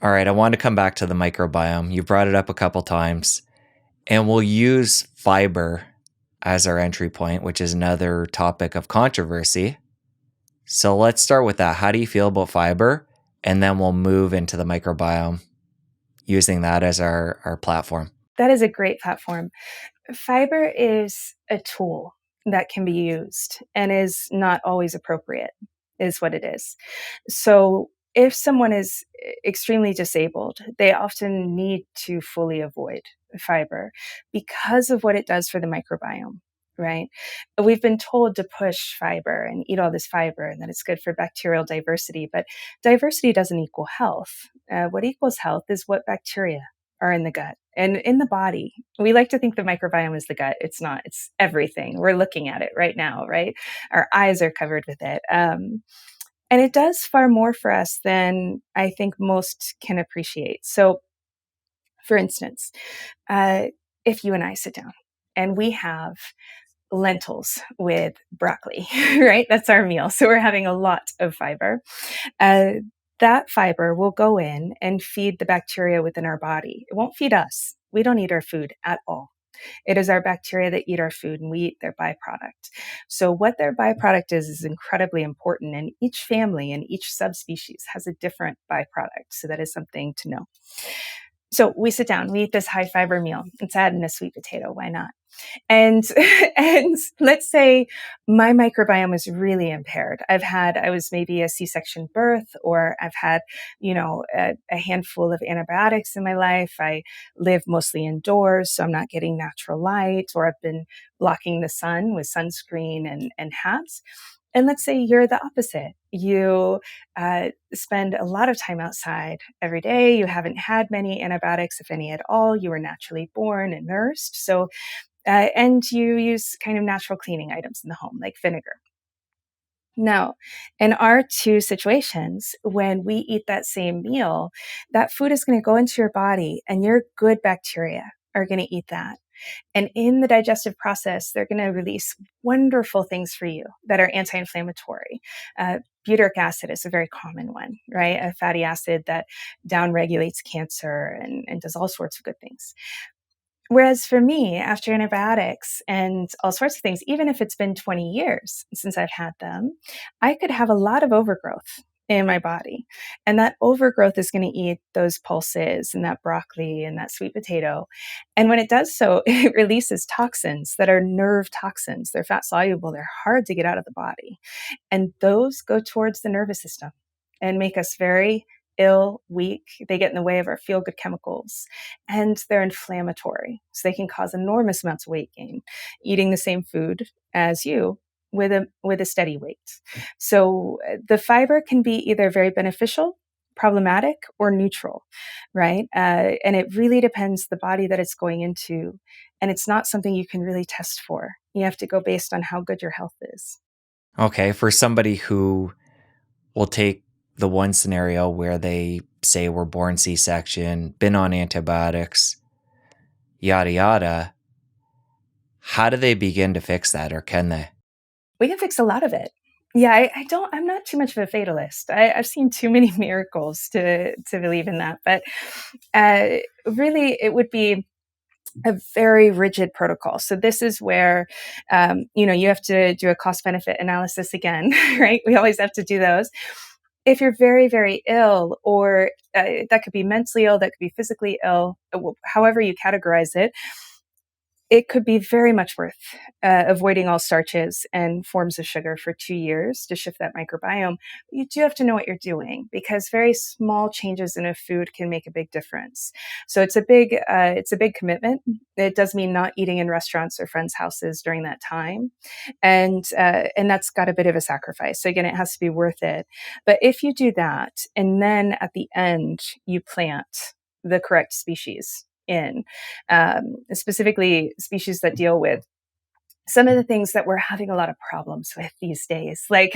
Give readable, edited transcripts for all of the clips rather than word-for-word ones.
All right, I want to come back to the microbiome. You brought it up a couple times, and we'll use fiber as our entry point, which is another topic of controversy. So let's start with that. How do you feel about fiber? And then we'll move into the microbiome using that as our platform. That is a great platform. Fiber is a tool that can be used and is not always appropriate, is what it is. So if someone is extremely disabled, they often need to fully avoid fiber because of what it does for the microbiome, right? We've been told to push fiber and eat all this fiber and that it's good for bacterial diversity, but diversity doesn't equal health. What equals health is what bacteria are in the gut and in the body. We like to think the microbiome is the gut. It's not. It's everything. We're looking at it right now, right? Our eyes are covered with it. And it does far more for us than I think most can appreciate. So, for instance, if you and I sit down and we have lentils with broccoli, right? That's our meal. So we're having a lot of fiber. That fiber will go in and feed the bacteria within our body. It won't feed us. We don't eat our food at all. It is our bacteria that eat our food and we eat their byproduct. So what their byproduct is incredibly important. And each family and each subspecies has a different byproduct. So that is something to know. So we sit down, we eat this high fiber meal. Let's add in a sweet potato. Why not? And let's say my microbiome is really impaired. I was maybe a C-section birth, or I've had, a handful of antibiotics in my life. I live mostly indoors, so I'm not getting natural light, or I've been blocking the sun with sunscreen and hats. And let's say you're the opposite. You spend a lot of time outside every day. You haven't had many antibiotics, if any at all. You were naturally born and nursed. So and you use kind of natural cleaning items in the home, like vinegar. Now, in our two situations, when we eat that same meal, that food is going to go into your body and your good bacteria are going to eat that. And in the digestive process, they're going to release wonderful things for you that are anti-inflammatory. Butyric acid is a very common one, right? A fatty acid that downregulates cancer and does all sorts of good things. Whereas for me, after antibiotics and all sorts of things, even if it's been 20 years since I've had them, I could have a lot of overgrowth in my body. And that overgrowth is going to eat those pulses and that broccoli and that sweet potato. And when it does so, it releases toxins that are nerve toxins. They're fat soluble. They're hard to get out of the body. And those go towards the nervous system and make us very ill, weak. They get in the way of our feel-good chemicals, and they're inflammatory. So they can cause enormous amounts of weight gain, eating the same food as you with a steady weight. So the fiber can be either very beneficial, problematic, or neutral, right? And it really depends the body that it's going into. And it's not something you can really test for. You have to go based on how good your health is. Okay, for somebody who will take the one scenario where they say were born C-section, been on antibiotics, yada, yada, how do they begin to fix that, or can they? We can fix a lot of it. Yeah, I'm not too much of a fatalist. I've seen too many miracles to believe in that. But really, it would be a very rigid protocol. So this is where, you have to do a cost benefit analysis again, right? We always have to do those. If you're very, very ill, or that could be mentally ill, that could be physically ill, however you categorize it, it could be very much worth avoiding all starches and forms of sugar for 2 years to shift that microbiome. You do have to know what you're doing, because very small changes in a food can make a big difference. So it's a big commitment. It does mean not eating in restaurants or friends' houses during that time, and that's got a bit of a sacrifice. So again, it has to be worth it. But if you do that, and then at the end you plant the correct species in, specifically species that deal with some of the things that we're having a lot of problems with these days. Like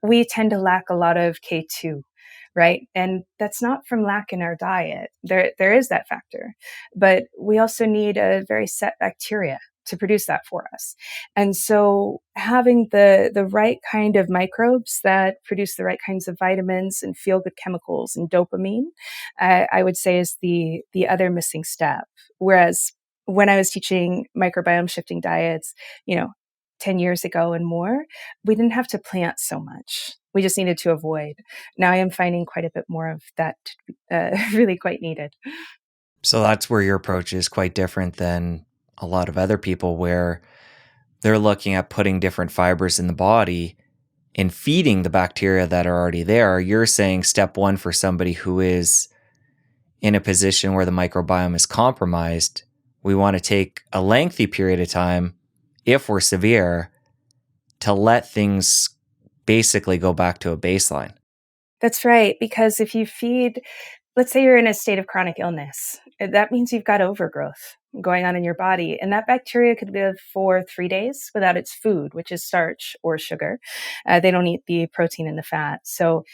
we tend to lack a lot of K2, right? And that's not from lack in our diet. There is that factor, but we also need a very set bacteria to produce that for us. And so having the right kind of microbes that produce the right kinds of vitamins and feel good chemicals and dopamine, I would say is the other missing step. Whereas when I was teaching microbiome shifting diets, 10 years ago and more, we didn't have to plant so much. We just needed to avoid. Now I am finding quite a bit more of that really quite needed. So that's where your approach is quite different than a lot of other people, where they're looking at putting different fibers in the body and feeding the bacteria that are already there. You're saying step one for somebody who is in a position where the microbiome is compromised, we want to take a lengthy period of time, if we're severe, to let things basically go back to a baseline. That's right. Because if you feed, let's say you're in a state of chronic illness, that means you've got overgrowth going on in your body. And that bacteria could live for 3 days without its food, which is starch or sugar. They don't eat the protein and the fat. So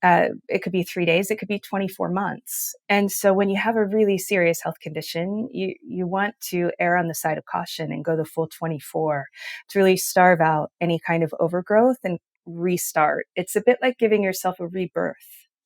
it could be 3 days, it could be 24 months. And so when you have a really serious health condition, you want to err on the side of caution and go the full 24 to really starve out any kind of overgrowth and restart. It's a bit like giving yourself a rebirth,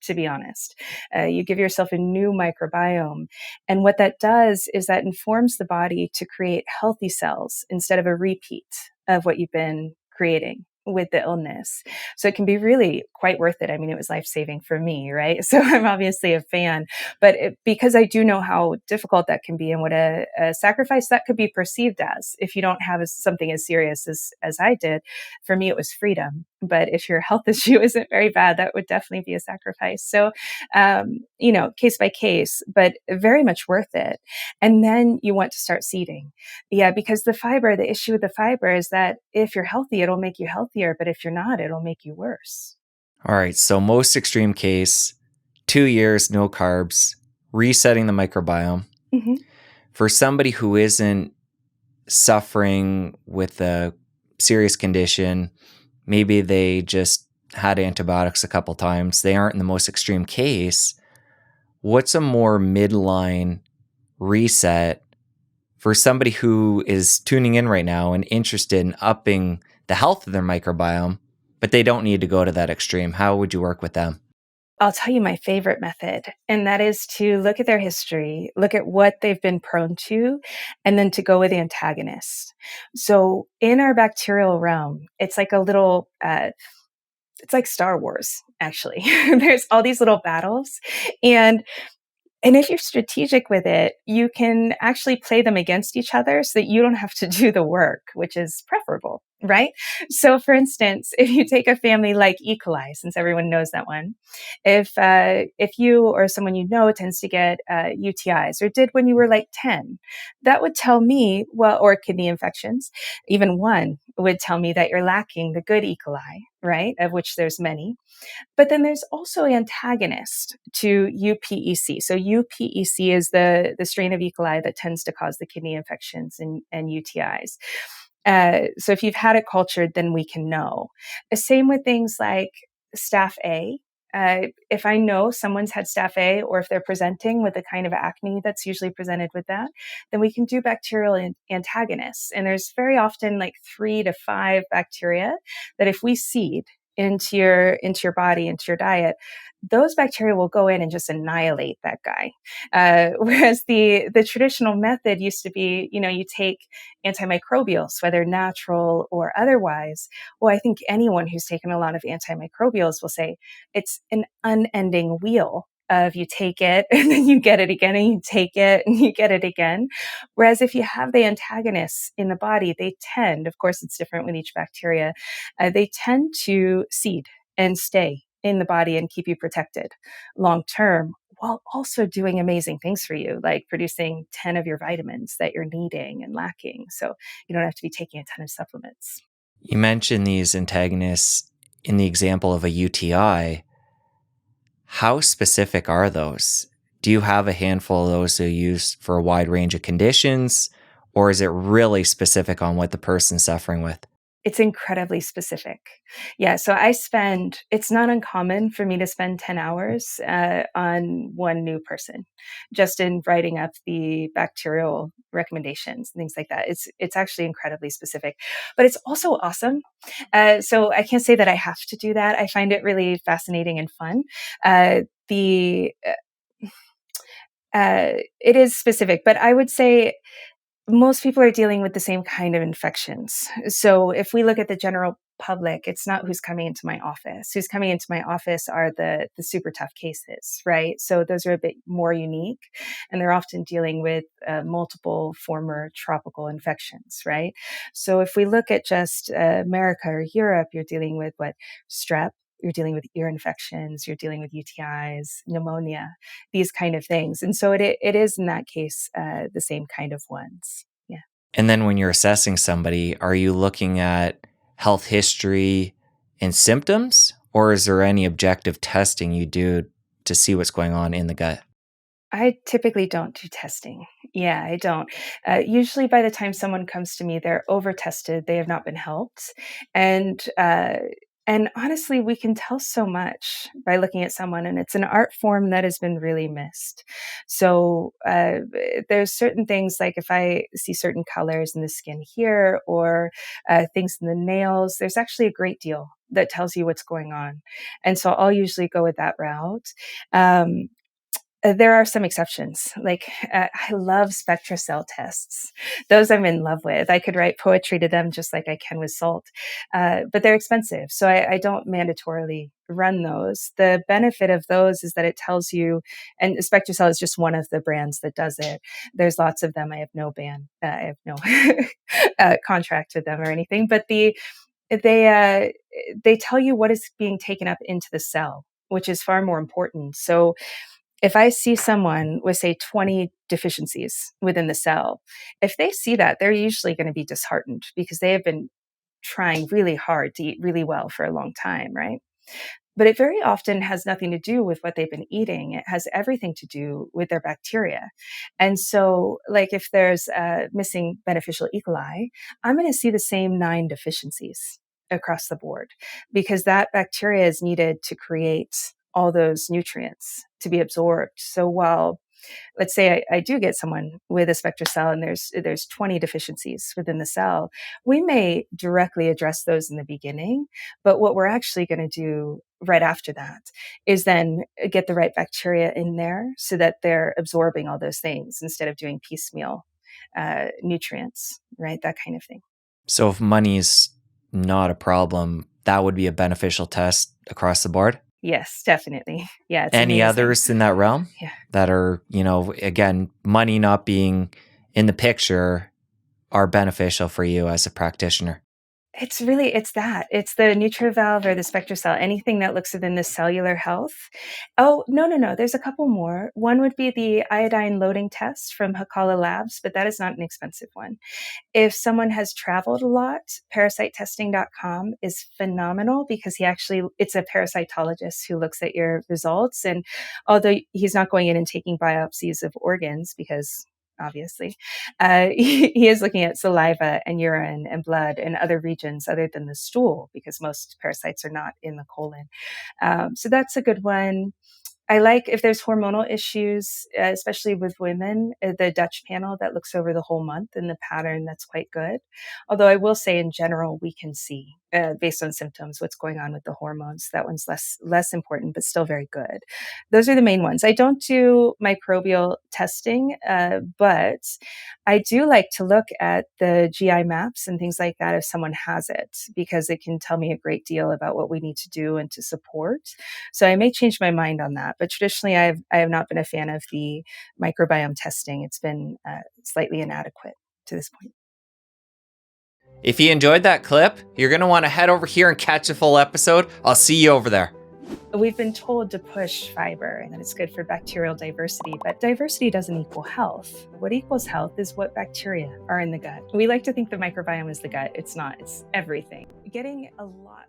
to be honest. You give yourself a new microbiome. And what that does is that informs the body to create healthy cells instead of a repeat of what you've been creating with the illness. So it can be really quite worth it. I mean, it was life-saving for me, right? So I'm obviously a fan, but because I do know how difficult that can be and what a sacrifice that could be perceived as if you don't have something as serious as I did. For me, it was freedom. But if your health issue isn't very bad, that would definitely be a sacrifice. So, case by case, but very much worth it. And then you want to start seeding. Yeah, because the issue with the fiber is that if you're healthy, it'll make you healthier. But if you're not, it'll make you worse. All right. So most extreme case, 2 years, no carbs, resetting the microbiome. Mm-hmm. For somebody who isn't suffering with a serious condition, maybe they just had antibiotics a couple times, they aren't in the most extreme case, what's a more midline reset for somebody who is tuning in right now and interested in upping the health of their microbiome, but they don't need to go to that extreme? How would you work with them? I'll tell you my favorite method, and that is to look at their history, look at what they've been prone to, and then to go with the antagonist. So in our bacterial realm, it's like a little, it's like Star Wars, actually. There's all these little battles, and if you're strategic with it, you can actually play them against each other so that you don't have to do the work, which is preferable, right? So for instance, if you take a family like E. coli, since everyone knows that one, if you or someone you know tends to get UTIs or did when you were like 10, that would tell me, well, or kidney infections, even one would tell me that you're lacking the good E. coli, right? Of which there's many. But then there's also antagonist to UPEC. So UPEC is the strain of E. coli that tends to cause the kidney infections and UTIs. So if you've had it cultured, then we can know. The same with things like staph A. If I know someone's had staph A, or if they're presenting with the kind of acne that's usually presented with that, then we can do bacterial antagonists. And there's very often like 3 to 5 bacteria that if we seed into your body, into your diet, those bacteria will go in and just annihilate that guy. Whereas the traditional method used to be, you take antimicrobials, whether natural or otherwise. Well, I think anyone who's taken a lot of antimicrobials will say it's an unending wheel of you take it and then you get it again and you take it and you get it again. Whereas if you have the antagonists in the body, they tend, of course, it's different with each bacteria, they tend to seed and stay in the body and keep you protected long term, while also doing amazing things for you, like producing 10 of your vitamins that you're needing and lacking. So you don't have to be taking a ton of supplements. You mentioned these antagonists in the example of a UTI. How specific are those? Do you have a handful of those that are used for a wide range of conditions, or is it really specific on what the person's suffering with? It's incredibly specific. Yeah, so it's not uncommon for me to spend 10 hours on one new person, just in writing up the bacterial recommendations and things like that. It's actually incredibly specific, but it's also awesome. So I can't say that I have to do that. I find it really fascinating and fun. The It is specific, but I would say most people are dealing with the same kind of infections. So if we look at the general public, it's not who's coming into my office. Who's coming into my office are the super tough cases, right? So those are a bit more unique, and they're often dealing with multiple former tropical infections, right? So if we look at just America or Europe, you're dealing with strep. You're dealing with ear infections, you're dealing with UTIs, pneumonia, these kind of things. And so it is in that case the same kind of ones. Yeah. And then when you're assessing somebody, are you looking at health history and symptoms, or is there any objective testing you do to see what's going on in the gut? I typically don't do testing. Yeah, I don't. Usually, by the time someone comes to me, they're over tested. They have not been helped, and and honestly, we can tell so much by looking at someone, and it's an art form that has been really missed. So there's certain things like if I see certain colors in the skin here, or things in the nails, there's actually a great deal that tells you what's going on, and so I'll usually go with that route. Um, there are some exceptions. I love SpectraCell tests. Those I'm in love with. I could write poetry to them just like I can with salt. But they're expensive. So I don't mandatorily run those. The benefit of those is that it tells you, and SpectraCell is just one of the brands that does it. There's lots of them. I have no I have no contract with them or anything, but they tell you what is being taken up into the cell, which is far more important. So if I see someone with, say, 20 deficiencies within the cell, if they see that, they're usually going to be disheartened because they have been trying really hard to eat really well for a long time, right? But it very often has nothing to do with what they've been eating. It has everything to do with their bacteria. And so, like, if there's missing beneficial E. coli, I'm going to see the same 9 deficiencies across the board because that bacteria is needed to create all those nutrients to be absorbed. So while let's say I do get someone with a spectra cell and there's 20 deficiencies within the cell, we may directly address those in the beginning, but what we're actually going to do right after that is then get the right bacteria in there so that they're absorbing all those things instead of doing piecemeal nutrients, right? That kind of thing. So if money's not a problem, that would be a beneficial test across the board? Yes, definitely. Yeah, it's Any amazing. others in that realm Yeah. that are, again, money not being in the picture are beneficial for you as a practitioner? It's the NutriValve or the SpectraCell, anything that looks within the cellular health. Oh, no. There's a couple more. One would be the iodine loading test from Hakala Labs, but that is not an expensive one. If someone has traveled a lot, parasitetesting.com is phenomenal because it's a parasitologist who looks at your results. And although he's not going in and taking biopsies of organs because obviously, he is looking at saliva and urine and blood and other regions other than the stool because most parasites are not in the colon. So that's a good one. I like if there's hormonal issues, especially with women, the Dutch panel that looks over the whole month and the pattern, that's quite good. Although I will say in general, we can see based on symptoms what's going on with the hormones. That one's less important, but still very good. Those are the main ones. I don't do microbial testing, but I do like to look at the GI maps and things like that if someone has it, because it can tell me a great deal about what we need to do and to support. So I may change my mind on that. But traditionally, I have not been a fan of the microbiome testing. It's been slightly inadequate to this point. If you enjoyed that clip, you're going to want to head over here and catch a full episode. I'll see you over there. We've been told to push fiber and that it's good for bacterial diversity, but diversity doesn't equal health. What equals health is what bacteria are in the gut. We like to think the microbiome is the gut. It's not. It's everything. Getting a lot